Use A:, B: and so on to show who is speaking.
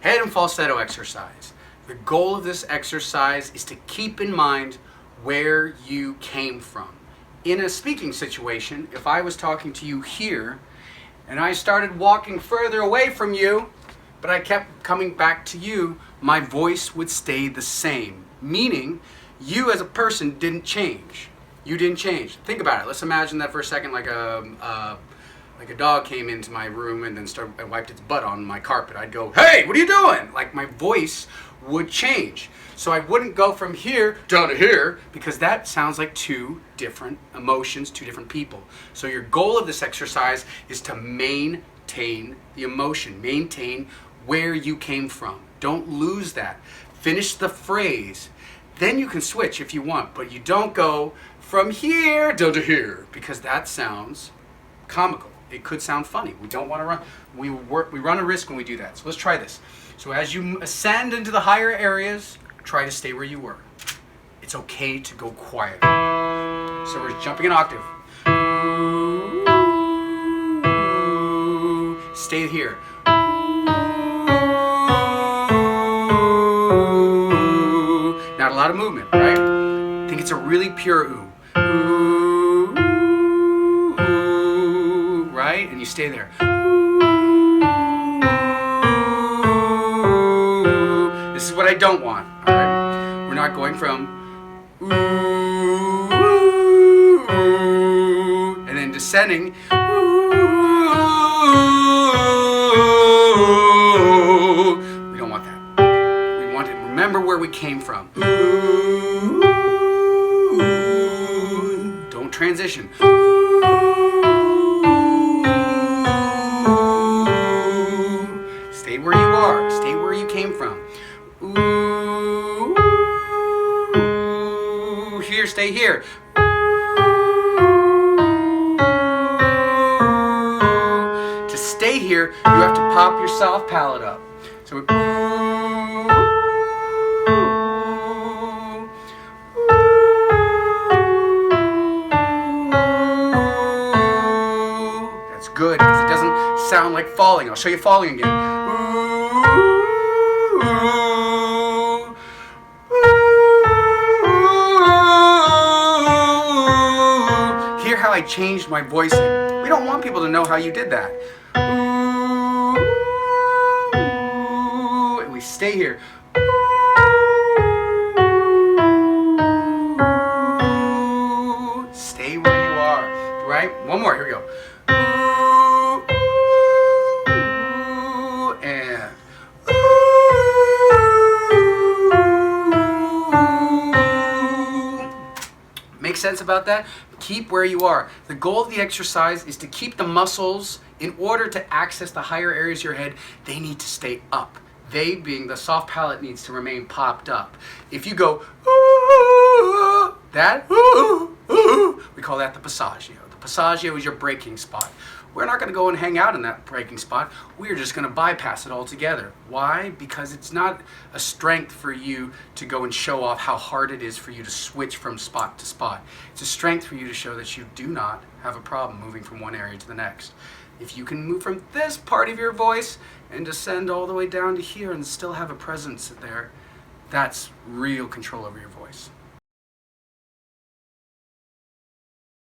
A: Head and falsetto exercise. The goal of this exercise is to keep in mind where you came from. In a speaking situation, if I was talking to you here and I started walking further away from you, but I kept coming back to you, my voice would stay the same. Meaning, you as a person didn't change. You didn't change. Think about it. Let's imagine that for a second, like a dog came into my room and then wiped its butt on my carpet. I'd go, "Hey, what are you doing?" Like my voice would change. So I wouldn't go from here down to here because that sounds like two different emotions, two different people. So your goal of this exercise is to maintain the emotion, maintain where you came from. Don't lose that. Finish the phrase. Then you can switch if you want, but you don't go from here down to here because that sounds comical. It could sound funny. We don't want to run. We run a risk when we do that. So let's try this. So as you ascend into the higher areas, try to stay where you were. It's okay to go quiet. So we're jumping an octave. Stay here. Not a lot of movement, right? I think it's a really pure ooh. Ooh, right? And you stay there. This is what I don't want, all right? We're not going from ooh, and then descending. We don't want that. We want to remember where we came from. Don't transition. Stay where you are. Stay where you came from. Here, stay here. To stay here, you have to pop your soft palate up. So that's good because it doesn't sound like falling. I'll show you falling again. Hear how I changed my voice. We don't want people to know how you did that. And we stay here. Stay where you are. Right? One more. Here we go. And make sense about that? Keep where you are. The goal of the exercise is to keep the muscles, in order to access the higher areas of your head, they need to stay up. They being the soft palate needs to remain popped up. If you go, ooh, that, ooh, ooh, we call that the passaggio. The passaggio is your breaking spot. We're not going to go and hang out in that breaking spot. We're just going to bypass it altogether. Why? Because it's not a strength for you to go and show off how hard it is for you to switch from spot to spot. It's a strength for you to show that you do not have a problem moving from one area to the next. If you can move from this part of your voice and descend all the way down to here and still have a presence there, that's real control over your voice.